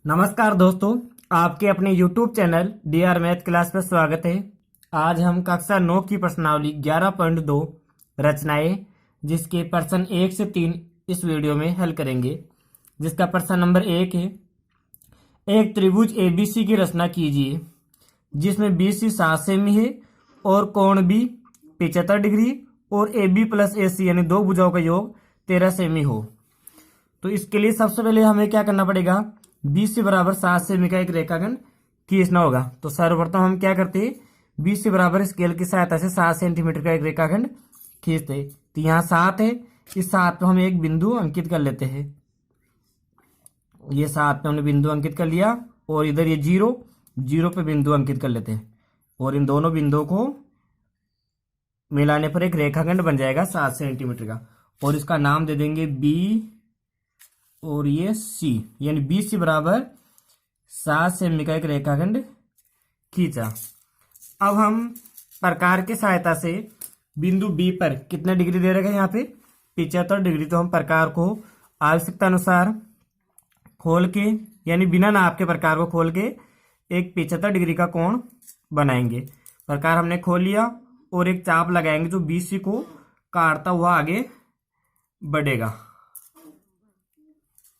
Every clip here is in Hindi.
नमस्कार दोस्तों, आपके अपने YouTube channel DR math class पर स्वागत है। आज हम कक्षा 9 की प्रश्नावली 11.2 रचनाएं जिसके प्रश्न 1 से 3 इस वीडियो में हल करेंगे। जिसका प्रश्न नंबर 1 है, एक त्रिभुज ABC की रचना कीजिए जिसमें BC 7 सेमी है और कोण B 75 डिग्री और AB प्लस AC यानी दो भुजाओं का योग 13 सेमी हो। तो इसके लिए सबसे पहले हमें क्या करना पड़ेगा, BC बराबर 7 सेमी का एक रेखाखंड खींचना होगा। तो सर्वप्रथम हम क्या करते हैं, BC बराबर स्केल की सहायता से 7 सेंटीमीटर का एक रेखाखंड खींचते। तो यहाँ 7 है, इस 7 पे हम एक बिंदु अंकित कर लेते हैं। ये 7 पे हमने बिंदु अंकित कर लिया और इधर ये 0 पे बिंदु अंकित कर लेते हैं और इन दोनों बिंदुओं को मिलाने पर एक रेखाखंड बन जाएगा 7 सेंटीमीटर का और इसका नाम दे देंगे B और ये C, यानी BC बराबर 7 सेमी का एक रेखाखंड खींचा। अब हम प्रकार की सहायता से बिंदु B पर कितने डिग्री दे रखे हैं, यहाँ पे 75 डिग्री। तो हम प्रकार को आवश्यकता अनुसार खोल के यानी बिना नाप के प्रकार को खोल के एक 75 डिग्री का कोण बनाएंगे। प्रकार हमने खोल लिया और एक चाप लगाएंगे जो BC को काटता हुआ आगे बढ़ेगा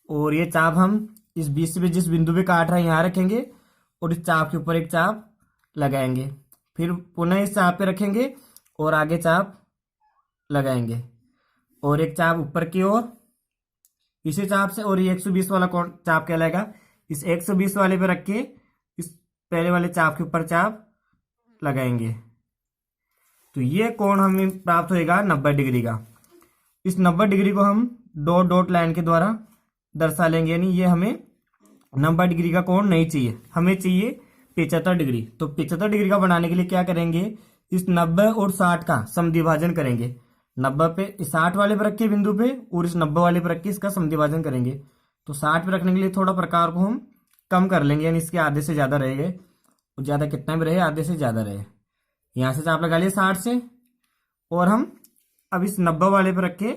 और ये चाप हम इस BC पे जिस बिंदु पे काट रहे हैं यहाँ रखेंगे और इस चाप के ऊपर एक चाप लगाएंगे। फिर पुनः इस चाप पे रखेंगे और आगे चाप लगाएंगे और एक चाप ऊपर की ओर इसी चाप से, और ये 120 वाला कौन चाप कहलाएगा। इस 120 वाले पे रख के इस पहले वाले चाप के ऊपर चाप लगाएंगे। तो ये कोण हमें प्राप्त होएगा 90 डिग्री का। इस 90 डिग्री को हम डॉट डॉट लाइन के द्वारा दर्शा लेंगे, यानी ये हमें 90 डिग्री का कोण नहीं चाहिए, हमें चाहिए 75 डिग्री। तो 75 डिग्री का बनाने के लिए क्या करेंगे, इस 90 और 60 का समद्विभाजन करेंगे। 90 पे 60 वाले पर रखे बिंदु पे और इस 90 वाले पर रख के इसका समद्विभाजन करेंगे। तो 60 पे रखने के लिए थोड़ा प्रकार को हम कम कर लेंगे, यानी इसके आधे से ज्यादा रहेगा। और ज्यादा कितना भी रहे, आधे से ज्यादा रहे। यहाँ से चाप लगा लिए 60 से और हम अब इस 90 वाले पर रख के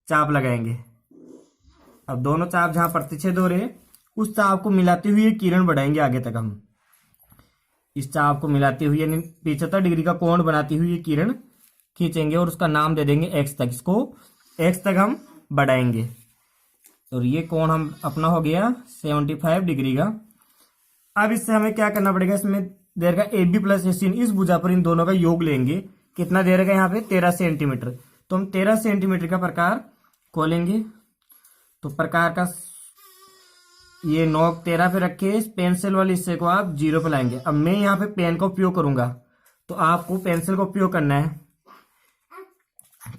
चाप लगाएंगे। अब दोनों चाप जहां प्रतिच्छेद हो रहे हैं उस चाप को मिलाते हुए किरण बढ़ाएंगे आगे तक। हम इस चाप को मिलाते हुए यानी 75 डिग्री का कोण बनाती हुई ये किरण खींचेंगे और उसका नाम दे देंगे X तक। इसको X तक हम बढ़ाएंगे और ये कोण हम अपना हो गया 75 डिग्री का। अब इससे हमें क्या करना पड़ेगा, इसमें दे रखा AB प्लस AC, इस भुजा पर इन दोनों का योग लेंगे। कितना दे रखा है यहाँ पे 13 सेंटीमीटर। तो हम 13 सेंटीमीटर का प्रकार खोलेंगे। तो प्रकार का ये नोक 13 पे रखे इस पेंसिल वाले हिस्से को आप 0 पे लाएंगे। अब मैं यहाँ पे पेन का उपयोग करूंगा तो आपको पेंसिल का उपयोग करना है,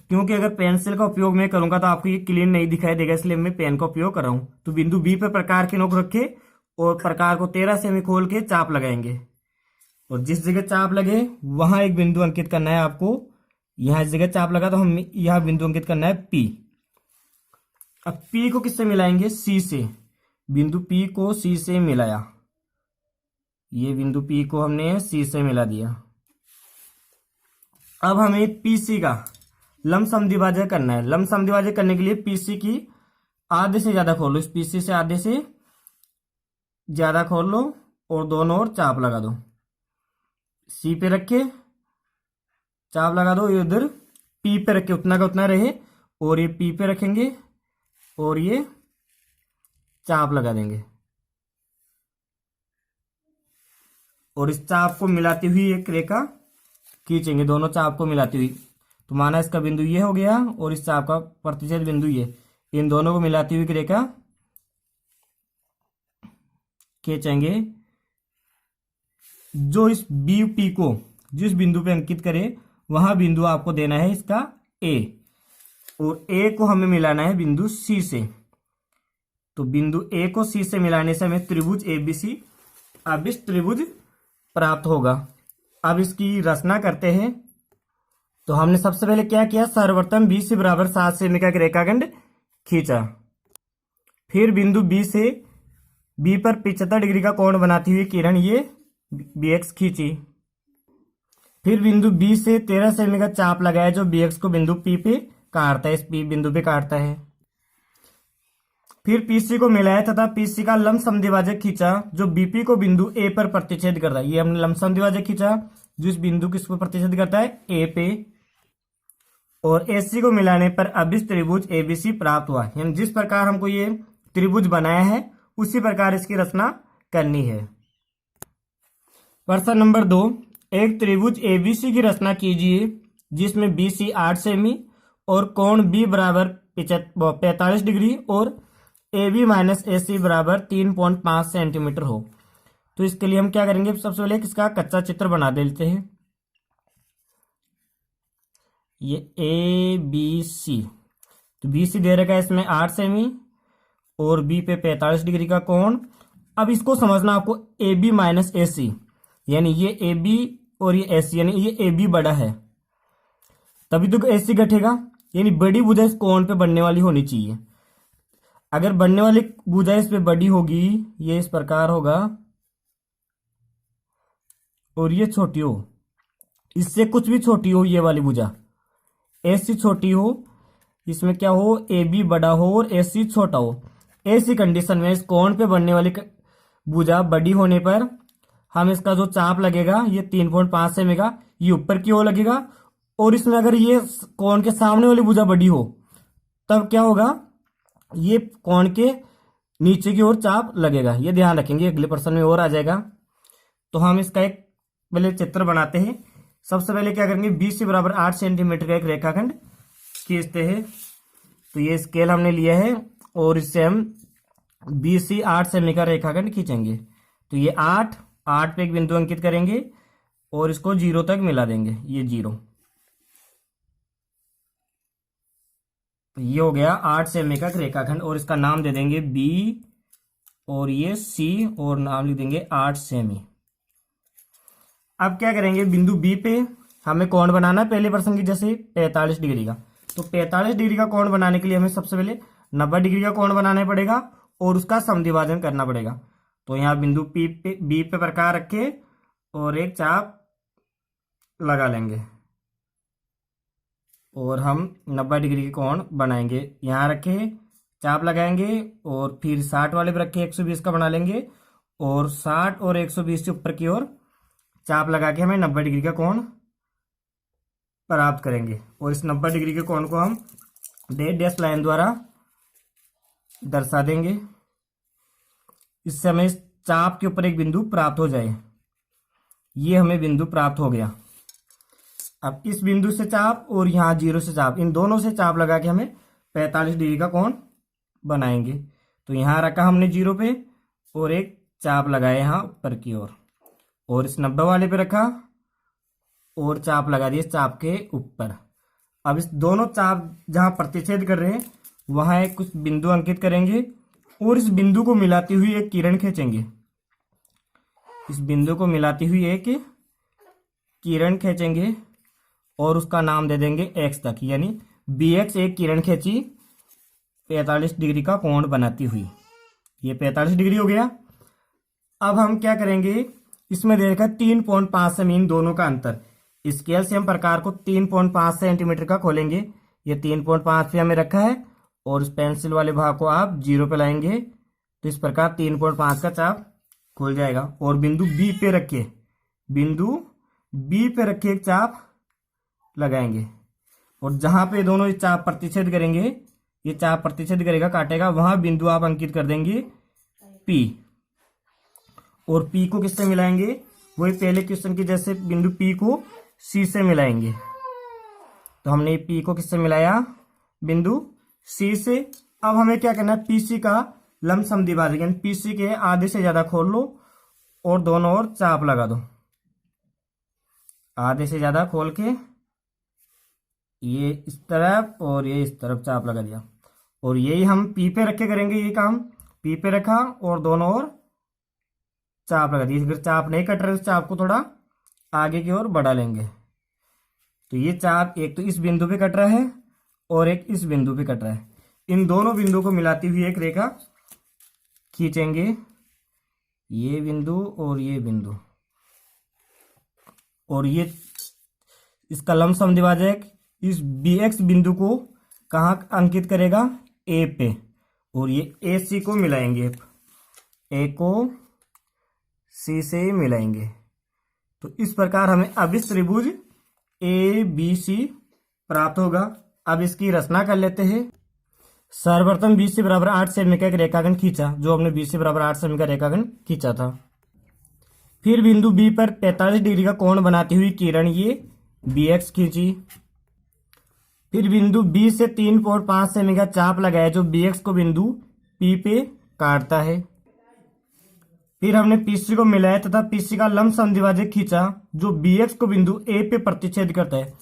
क्योंकि अगर पेंसिल का उपयोग मैं करूंगा तो आपको ये क्लीन नहीं दिखाई देगा, इसलिए मैं पेन का उपयोग कर रहा हूं। तो बिंदु B पे प्रकार की नोक रखे और प्रकार को 13 सेमी खोल के चाप लगाएंगे और जिस जगह चाप लगे वहां एक बिंदु अंकित करना है आपको। यहां इस जगह चाप लगा तो हम यह बिंदु अंकित करना है P। अब P को किससे मिलाएंगे, C से। बिंदु P को C से मिलाया, ये बिंदु P को हमने C से मिला दिया। अब हमें PC का लंब समद्विभाजक करना है। लंब समद्विभाजक करने के लिए PC की आधे से ज्यादा खोल लो, इस PC से आधे से ज्यादा खोल लो और दोनों ओर चाप लगा दो। C पे रख के चाप लगा दो, इधर P पे रख के उतना का उतना रहे और ये P पे रखेंगे और ये चाप लगा देंगे और इस चाप को मिलाती हुई एक रेखा खींचेंगे, दोनों चाप को मिलाती हुई। तो माना इसका बिंदु ये हो गया और इस चाप का प्रतिच्छेद बिंदु ये, इन दोनों को मिलाती हुई एक रेखा खींचेंगे जो इस BP को जिस बिंदु पे अंकित करे वहां बिंदु आपको देना है इसका A और A को हमें मिलाना है बिंदु C से। तो बिंदु A को C से मिलाने से हमें त्रिभुज ABC अब इस त्रिभुज प्राप्त होगा। अब इसकी रचना करते हैं। तो हमने सबसे पहले क्या किया, सर्वप्रथम BC बराबर 7 सेमी का एक रेखाखंड खींचा। फिर बिंदु B से B पर 75 डिग्री का कोण बनाती हुई किरण ये BX खींची। फिर बिंदु B से 13 सेमी का चाप लगाया जो BX को बिंदु P पे काटता है, इस P बिंदु पे काटता है। फिर पीसी को मिलाया तथा पीसी का लंबसम द्विभाजक खींचा जो बीपी को बिंदु ए पर प्रतिच्छेद कर रहा है। ये हमने लंबसम द्विभाजक खींचा जो इस बिंदु किस पर प्रतिच्छेद करता है, ए पे। और एसी को मिलाने पर अभिष्ट त्रिभुज एबीसी प्राप्त हुआ। यानी जिस प्रकार हमको ये त्रिभुज बनाया है उसी प्रकार इसकी रचना करनी है। प्रश्न नंबर 2, एक त्रिभुज एबीसी की रचना कीजिए जिसमें बीसी 8 सेमी और कोण बी बराबर 45 डिग्री और ए बी माइनस ए सी बराबर 3.5 सेंटीमीटर हो। तो इसके लिए हम क्या करेंगे, सबसे पहले इसका कच्चा चित्र बना देते हैं। ये ए बी सी, तो बी सी दे रखा है इसमें 8 सेमी और बी पे 45 डिग्री का कोण। अब इसको समझना आपको, ए बी माइनस ए सी, यानी ये ए बी और ये ए सी, यानी ये ए बी बड़ा है तभी तो ए सी घटेगा। यानी बड़ी भुजा इस कोण पे बनने वाली होनी चाहिए। अगर बनने वाली भुजा इस पे बड़ी होगी, ये इस प्रकार होगा और ये छोटी हो, इससे कुछ भी छोटी हो ये वाली भुजा, ऐसी छोटी हो, इसमें क्या हो, ए बी बड़ा हो और ए सी छोटा हो। ऐसी कंडीशन में इस कोण पे बनने वाली भुजा बड़ी होने पर हम इसका जो चाप लगेगा ये 3.5 सेमी का, ये ऊपर की ओर लगेगा। और इसमें अगर ये कोण के सामने वाली भुजा बड़ी हो तब क्या होगा, ये कोण के नीचे की ओर चाप लगेगा। ये ध्यान रखेंगे, अगले प्रश्न में और आ जाएगा। तो हम इसका एक पहले चित्र बनाते हैं। सबसे पहले क्या करेंगे, BC बराबर 8 सेंटीमीटर का एक रेखाखंड खींचते हैं। तो ये स्केल हमने लिया है और इससे हम BC 8 सेमी का रेखाखंड खींचेंगे। तो ये 8 पे एक बिंदु अंकित करेंगे और इसको 0 तक मिला देंगे, ये 0। तो ये हो गया 8 सेमी का रेखाखंड और इसका नाम दे देंगे B और ये C और नाम लिख देंगे 8 सेमी। अब क्या करेंगे, बिंदु B पे हमें कोण बनाना है पहले प्रश्न की जैसे 45 डिग्री का। तो 45 डिग्री का कोण बनाने के लिए हमें सबसे पहले 90 डिग्री का कोण बनाना पड़ेगा और उसका समद्विभाजन करना पड़ेगा। तो यहाँ बिंदु B पे प्रकार रखे और एक चाप लगा लेंगे और हम 90 डिग्री के कोण बनाएंगे। यहाँ रखे चाप लगाएंगे और फिर 60 वाले पे रखे 120 का बना लेंगे और 60 और 120 से ऊपर की ओर चाप लगा के हमें 90 डिग्री का कोण प्राप्त करेंगे। और इस 90 डिग्री के कोण को हम डैश लाइन द्वारा दर्शा देंगे। इससे हमें इस चाप के ऊपर एक बिंदु प्राप्त हो जाए। ये हमें बिंदु प्राप्त हो गया। अब इस बिंदु से चाप और यहाँ 0 से चाप, इन दोनों से चाप लगा के हमें 45 डिग्री का कोण बनाएंगे। तो यहाँ रखा हमने 0 पे और एक चाप लगाया यहाँ ऊपर की ओर और इस 90 वाले पे रखा और चाप लगा दिए चाप के ऊपर। अब इस दोनों चाप जहाँ प्रतिच्छेद कर रहे हैं वहाँ एक कुछ बिंदु अंकित करेंगे और इस बिंदु को मिलाती हुई एक किरण खींचेंगे। इस बिंदु को मिलाती हुई एक किरण खींचेंगे और उसका नाम दे देंगे x तक, यानी BX एक किरण खींची 45 डिग्री का कोण बनाती हुई। ये 45 डिग्री हो गया। अब हम क्या करेंगे, इसमें दे रखा 3.5 सेमी इन दोनों का अंतर। स्केल से हम प्रकार को 3.5 सेंटीमीटर का खोलेंगे। ये 3.5 पे हमें रखा है और उस पेंसिल वाले भाग को आप 0 पे लाएंगे तो इस प्रकार 3.5 का चाप खुल जाएगा। और बिंदु B पे रखे, बिंदु B पे रखे एक चाप लगाएंगे और जहां पे दोनों चाप प्रतिच्छेद करेंगे, ये चाप प्रतिच्छेद करेगा काटेगा, वहां बिंदु आप अंकित कर देंगे P। और P को किससे मिलाएंगे, वही पहले क्वेश्चन की जैसे बिंदु P को C से मिलाएंगे। तो हमने P को किससे मिलाया, बिंदु C से। अब हमें क्या करना है, PC का लंबसम द्विभाजक यानी PC के आधे से ज्यादा खोल लो और दोनों ओर चाप लगा दो। आधे से ज्यादा खोल के ये इस तरफ और ये इस तरफ चाप लगा दिया और यही हम P पे रखे करेंगे। ये काम P पे रखा और दोनों ओर चाप लगा दी। अगर चाप नहीं कट रहे उस चाप को थोड़ा आगे की ओर बढ़ा लेंगे। तो ये चाप एक तो इस बिंदु पे कट रहा है और एक इस बिंदु पे कट रहा है। इन दोनों बिंदुओं को मिलाती हुई एक रेखा खींचेंगे, ये बिंदु और ये बिंदु। और ये इसका लंबसम द्विभाजक इस BX बिंदु को कहाँ अंकित करेगा, A पे, और ये ए सी को मिलाएंगे, ए को सी से मिलाएंगे। तो इस प्रकार हमें अब इस त्रिभुज ए बी सी प्राप्त होगा। अब इसकी रचना कर लेते हैं। सर्वप्रथम बी सी बराबर 8 सेमी का एक रेखाखंड खींचा, जो हमने बी सी बराबर 8 सेमी का रेखाखंड खींचा था। फिर बिंदु बी पर 45 डिग्री का कोण बनाती हुई किरण ये बी एक्स खींची। फिर बिंदु बी से 3.5 सेमी का चाप लगाया, जो बी एक्स को बिंदु पी पे काटता है। फिर हमने पीसी को मिलाया तथा पीसी का लंब समद्विभाजक खींचा, जो बी एक्स को बिंदु ए पे प्रतिच्छेद करता है।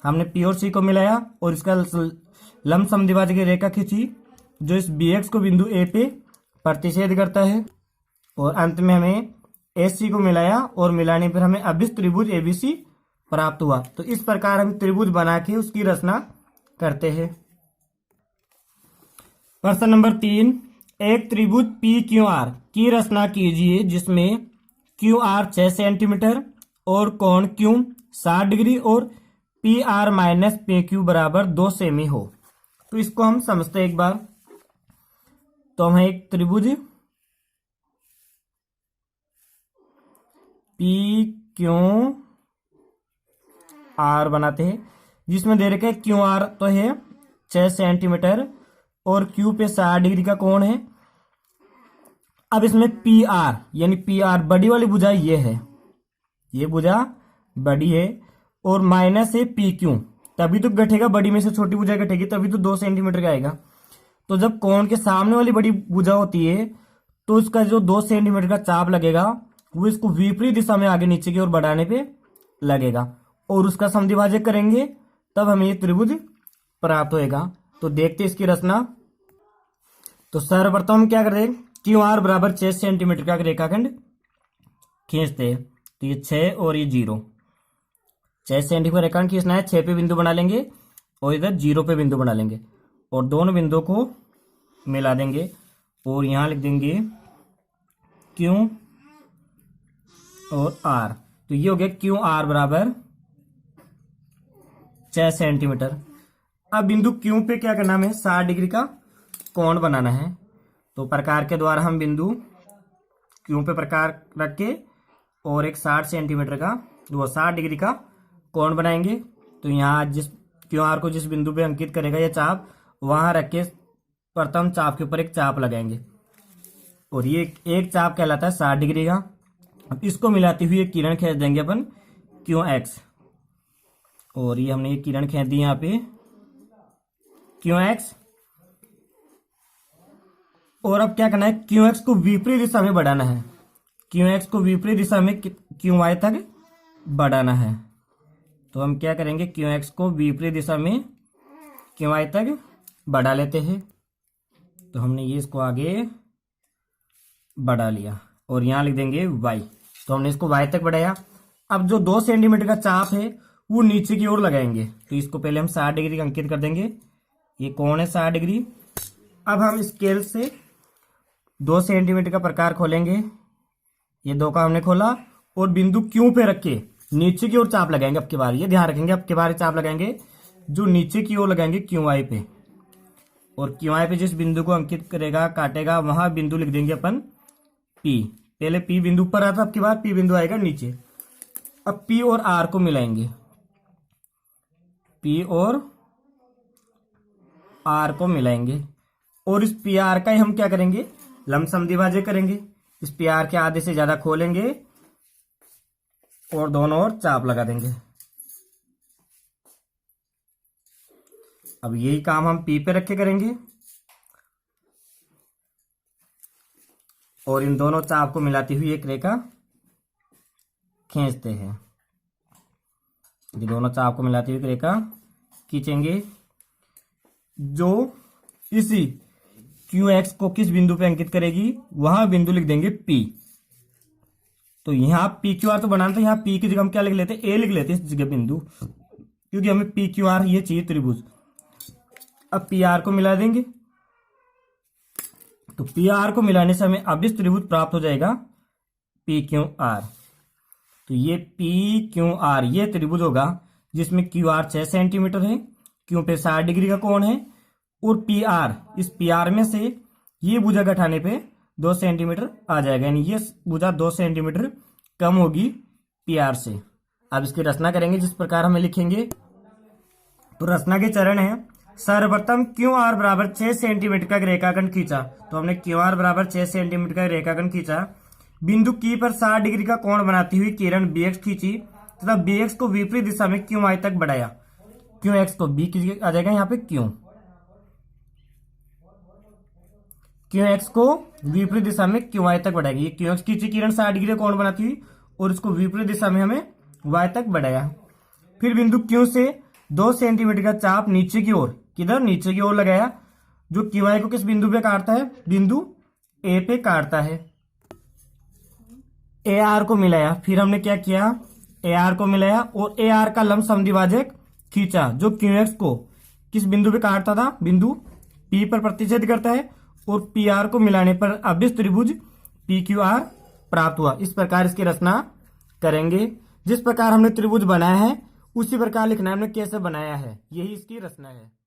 हमने पी और सी को मिलाया और इसका लंब समद्विभाजक की रेखा खींची, जो इस बी एक्स को बिंदु ए पे प्रतिच्छेद करता है। और अंत में हमें ए सी को मिलाया और मिलाने पर हमें अभिष्ट त्रिभुज एबीसी प्राप्त हुआ। तो इस प्रकार हम त्रिभुज बना के उसकी रचना करते हैं। प्रश्न नंबर 3, एक त्रिभुज पी क्यू आर की रचना कीजिए, जिसमें क्यू आर 6 सेंटीमीटर और कोण क्यू 60 डिग्री और P R minus P Q बराबर 2 सेमी हो। तो इसको हम समझते हैं एक बार। तो हम एक त्रिभुज पी क्यू आर बनाते हैं, जिसमें दे रखा है क्यू आर तो है 6 सेंटीमीटर और क्यू पे 60 डिग्री का कोण है। अब इसमें पी आर यानी पी आर बड़ी वाली भुजा ये है, ये भुजा बड़ी है, और माइनस है पी क्यू, तभी तो घटेगा, बड़ी में से छोटी भुजा घटेगी तभी तो 2 सेंटीमीटर का आएगा। तो जब कोण के सामने वाली बड़ी भुजा होती है तो उसका जो 2 सेंटीमीटर का चाप लगेगा वो इसको विपरीत दिशा में आगे नीचे की ओर बढ़ाने पे लगेगा, और उसका समद्विभाजक करेंगे तब हमें ये त्रिभुज प्राप्त होएगा। तो देखते इसकी रचना। तो सर्वप्रथम हम क्या करें, क्यू आर बराबर 6 सेंटीमीटर का रेखाखंड खींचते हैं। तो ये 6 और ये 0, 6 सेंटीमीटर रेखाखंड खींचना है। 6 पे बिंदु बना लेंगे और इधर 0 पे बिंदु बना लेंगे और दोनों बिंदुओं को मिला देंगे और यहां लिख देंगे क्यू और आर। तो ये हो गया क्यू आर बराबर 6 सेंटीमीटर। अब बिंदु क्यू पे क्या करना है, 60 डिग्री का कोण बनाना है। तो प्रकार के द्वारा हम बिंदु क्यू पे प्रकार रख के और एक 60 सेंटीमीटर का वो 60 डिग्री का कोण बनाएंगे। तो यहाँ जिस क्यू आर को जिस बिंदु पे अंकित करेगा ये चाप, वहां रख के प्रथम चाप के ऊपर एक चाप लगाएंगे और ये एक चाप कहलाता है 60 डिग्री का। अब इसको मिलाती हुई एक किरण खींच देंगे अपन क्यू एक्स, और ये हमने ये किरण खींच दी यहाँ पे क्यू एक्स। और अब क्या करना है, क्यू एक्स को विपरीत दिशा में बढ़ाना है, क्यू एक्स को विपरीत दिशा में क्यू वाई तक बढ़ाना है। तो हम क्या करेंगे, क्यू एक्स को विपरीत दिशा में क्यू वाई तक बढ़ा लेते हैं। तो हमने ये इसको आगे बढ़ा लिया और यहाँ लिख देंगे वाई। तो हमने इसको वाई तक बढ़ाया। अब जो 2 सेंटीमीटर का चाप है वो नीचे की ओर लगाएंगे। तो इसको पहले हम 60 डिग्री का अंकित कर देंगे, ये कोण है 60 डिग्री। अब हम स्केल से 2 सेंटीमीटर का प्रकार खोलेंगे, ये 2 का हमने खोला और बिंदु क्यू पे रख के नीचे की ओर चाप लगाएंगे। अब की बार ये ध्यान रखेंगे, अब की बार चाप लगाएंगे जो नीचे की ओर लगाएंगे क्यू आई पे, और क्यू आई पे जिस बिंदु को अंकित करेगा काटेगा वहां बिंदु लिख देंगे अपन पी। पहले पी बिंदु पर आता, अब की बार पी बिंदु आएगा नीचे। अब पी और आर को मिलाएंगे, पी और आर को मिलाएंगे और इस पी आर का ही हम क्या करेंगे, लंब समद्विभाजक करेंगे। इस पी आर के आधे से ज्यादा खोलेंगे और दोनों ओर चाप लगा देंगे। अब यही काम हम पी पे रख के करेंगे और इन दोनों चाप को मिलाती हुई एक रेखा खींचते हैं। ये दोनों चाप को मिलाती हुई एक रेखा खींचेंगे जो इसी क्यू एक्स को किस बिंदु पे अंकित करेगी, वहां बिंदु लिख देंगे पी। तो यहां पी क्यू आर तो बनाना था, यहां पी की जगह हम क्या लिख लेते, ए लिख लेते इस जगह बिंदु, क्योंकि हमें पी क्यू आर ये चाहिए त्रिभुज। अब पी आर को मिला देंगे, तो पी आर को मिलाने से हमें अब इस त्रिभुज प्राप्त हो जाएगा पी क्यू आर। तो ये पी क्यू आर ये त्रिभुज होगा जिसमें क्यू आर 6 सेंटीमीटर है, क्यू पे 60 डिग्री का कोण है, और पी आर, इस पी आर में से ये भुजा घटाने पे 2 सेंटीमीटर आ जाएगा, यानी ये भुजा 2 सेंटीमीटर कम होगी पी आर से। अब इसकी रचना करेंगे, जिस प्रकार हमें लिखेंगे। तो रचना के चरण है, सर्वप्रथम क्यू आर बराबर 6 सेंटीमीटर का रेखाखंड खींचा। तो हमने क्यू आर बराबर 6 सेंटीमीटर का रेखाखंड खींचा। बिंदु की पर 60 डिग्री का कोण बनाती हुई किरण बी एक्स खींची तथा बी एक्स को विपरीत दिशा में क्यू वाई तक बढ़ाया। क्यू एक्स को बी आ जाएगा यहाँ पे क्यू एक्स को विपरीत दिशा में क्यू वाई तक बढ़ाएगी। ये क्यू एक्स खींची किरण 60 डिग्री कोण बनाती हुई और इसको विपरीत दिशा में हमें वाई तक बढ़ाया। फिर बिंदु क्यू से 2 सेंटीमीटर का चाप नीचे की ओर, किधर, नीचे की ओर लगाया, जो क्यू आई को किस बिंदु पे काटता है, बिंदु ए पे काटता है। ए आर को मिलाया, फिर हमने क्या किया, ए आर को मिलाया और ए आर का लंब समद्विभाजक खींचा, जो क्यू एक्स को किस बिंदु पे काटता था, बिंदु पी पर प्रतिच्छेद करता है, और पी आर को मिलाने पर अभिष्ट त्रिभुज पी क्यू आर प्राप्त हुआ। इस प्रकार इसकी रचना करेंगे। जिस प्रकार हमने त्रिभुज बनाया है उसी प्रकार लिखना है हमने कैसे बनाया है, यही इसकी रचना है।